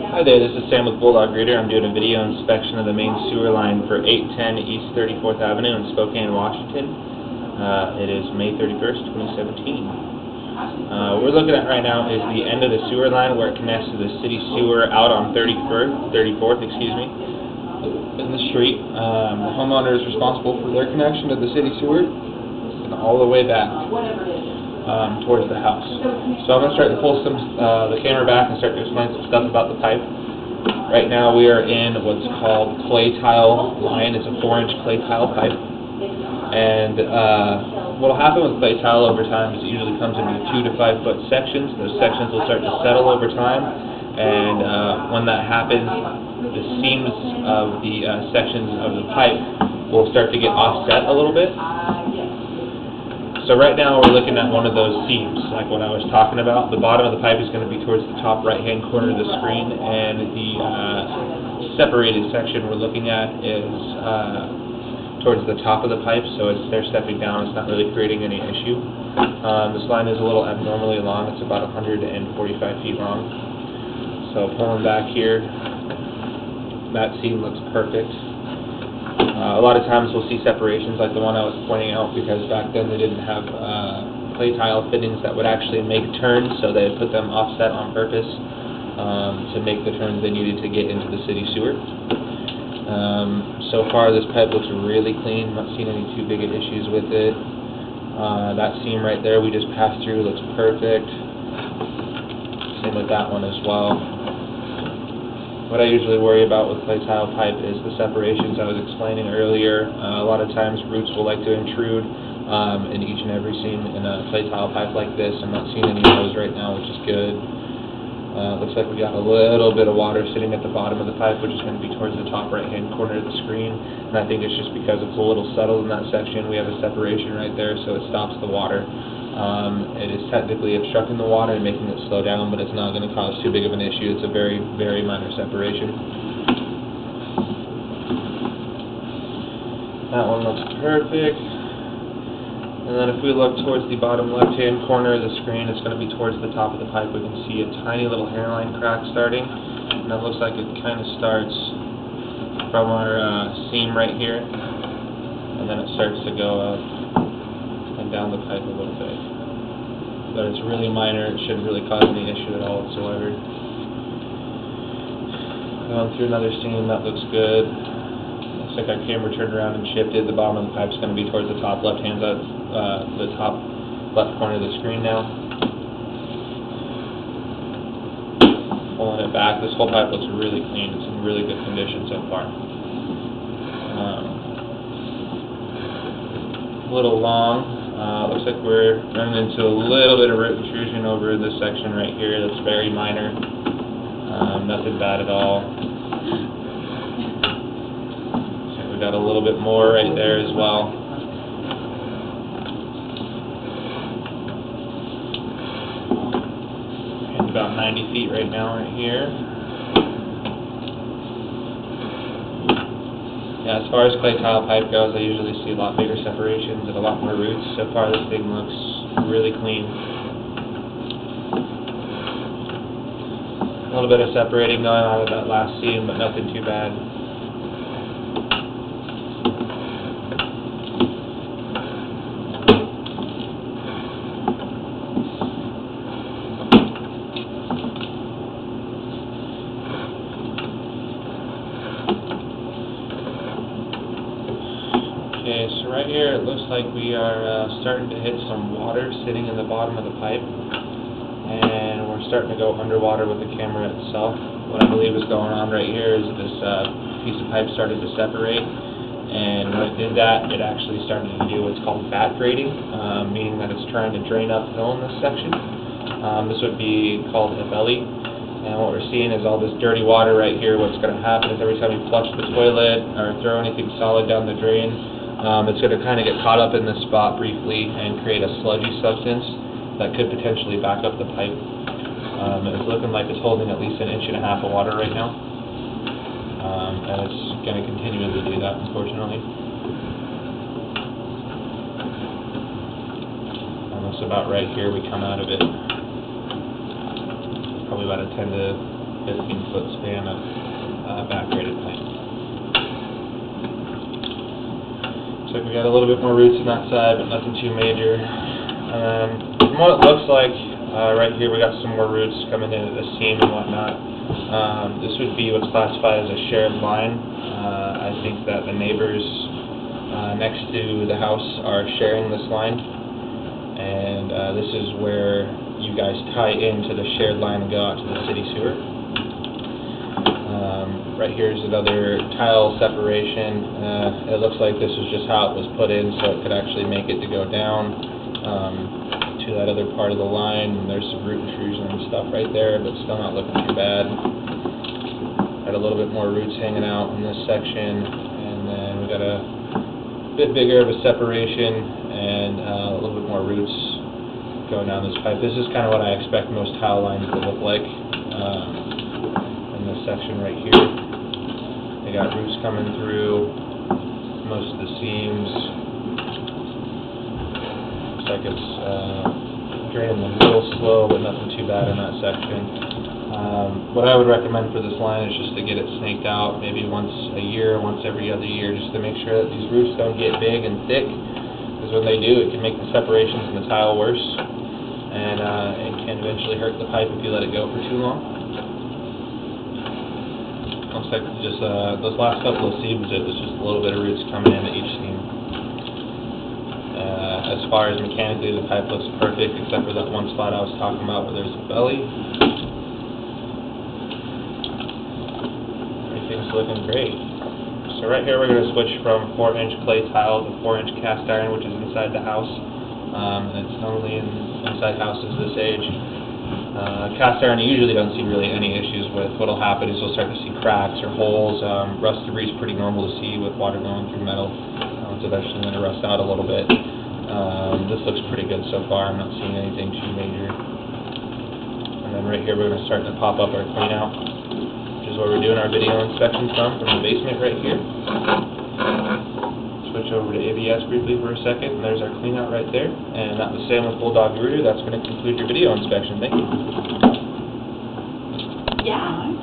Hi there, this is Sam with Bulldog Reader. I'm doing a video inspection of the main sewer line for 810 East 34th Avenue in Spokane, Washington. It is May 31st, 2017. What we're looking at right now is the end of the sewer line where it connects to the city sewer out on 34th, in the street. The homeowner is responsible for their connection to the city sewer and all the way back towards the house. So I'm going to start to pull the camera back and start to explain some stuff about the pipe. Right now we are in what's called clay tile line. It's a 4-inch clay tile pipe. And what will happen with clay tile over time is it usually comes into 2 to 5 foot sections. Those sections will start to settle over time, and when that happens, the seams of the sections of the pipe will start to get offset a little bit. So right now we're looking at one of those seams, like what I was talking about. The bottom of the pipe is going to be towards the top right-hand corner of the screen, and the separated section we're looking at is towards the top of the pipe, so they're stepping down. It's not really creating any issue. This line is a little abnormally long. It's about 145 feet long. So pulling back here, that seam looks perfect. A lot of times we'll see separations like the one I was pointing out, because back then they didn't have clay tile fittings that would actually make turns, so they put them offset on purpose to make the turns they needed to get into the city sewer. So far this pipe looks really clean. I'm not seeing any too big of issues with it. That seam right there we just passed through looks perfect. Same with that one as well. What I usually worry about with clay tile pipe is the separations I was explaining earlier. A lot of times roots will like to intrude in each and every seam in a clay tile pipe like this. I'm not seeing any of those right now, which is good. Looks like we got a little bit of water sitting at the bottom of the pipe, which is going to be towards the top right-hand corner of the screen. And I think it's just because it's a little settled in that section. We have a separation right there, so it stops the water. It is technically obstructing the water and making it slow down, but it's not going to cause too big of an issue. It's a very, very minor separation. That one looks perfect. And then if we look towards the bottom left-hand corner of the screen, it's going to be towards the top of the pipe. We can see a tiny little hairline crack starting, and it looks like it kind of starts from our seam right here, and then it starts to go up and down the pipe a little bit. But it's really minor. It shouldn't really cause any issue at all whatsoever. Going through another seam, that looks good. Looks like our camera turned around and shifted. The bottom of the pipe is going to be towards the top left-hand side, the top left corner of the screen now. Pulling it back. This whole pipe looks really clean. It's in really good condition so far. A little long. Looks like we're running into a little bit of root intrusion over this section right here. That's very minor. Nothing bad at all. So we got a little bit more right there as well. And about 90 feet right now right here. Yeah, as far as clay tile pipe goes, I usually see a lot bigger separations and a lot more roots. So far this thing looks really clean. A little bit of separating going on with that last seam, but nothing too bad. Okay, so right here it looks like we are starting to hit some water sitting in the bottom of the pipe, and we're starting to go underwater with the camera itself. What I believe is going on right here is this piece of pipe started to separate, and when it did that, it actually started to do what's called back grading, meaning that it's trying to drain uphill in this section. This would be called a belly. And what we're seeing is all this dirty water right here. What's going to happen is every time you flush the toilet or throw anything solid down the drain, it's going to kind of get caught up in this spot briefly and create a sludgy substance that could potentially back up the pipe. It's looking like it's holding at least 1.5 inches of water right now. And it's going to continue to do that, unfortunately. Almost about right here we come out of it. Probably about a 10 to 15-foot span of back-graded pipe. So we got a little bit more roots on that side, but nothing too major. From what it looks like, right here we got some more roots coming in at the seam and whatnot. This would be what's classified as a shared line. I think that the neighbors next to the house are sharing this line, and this is where you guys tie into the shared line and go out to the city sewer. Right here is another tile separation. It looks like this is just how it was put in, so it could actually make it to go down to that other part of the line. And there's some root intrusion and stuff right there, but still not looking too bad. Got a little bit more roots hanging out in this section, and then we got a bit bigger of a separation and a little bit more roots going down this pipe. This is kind of what I expect most tile lines to look like in this section right here. They got roots coming through most of the seams. Looks like it's draining a little slow, but nothing too bad in that section. What I would recommend for this line is just to get it snaked out maybe once a year, once every other year, just to make sure that these roots don't get big and thick, because when they do, it can make the separations in the tile worse, and it can eventually hurt the pipe if you let it go for too long. Looks like just those last couple of seams, it was just a little bit of roots coming into each seam. As far as mechanically, the pipe looks perfect, except for that one spot I was talking about where there's a belly. Everything's looking great. So right here we're going to switch from 4-inch clay tile to 4-inch cast iron, which is inside the house. And it's only in inside houses this age. Cast iron you usually don't see really any issues with. What'll happen is you'll start to see cracks or holes. Rust debris is pretty normal to see with water going through metal. It's eventually going to rust out a little bit. This looks pretty good so far. I'm not seeing anything too major. And then right here we're going to start to pop up our clean out, which is where we're doing our video inspection from the basement right here. Switch over to ABS briefly for a second, and there's our clean out right there. And that was Sam with Bulldog Rooter. That's going to conclude your video inspection. Thank you. Yeah.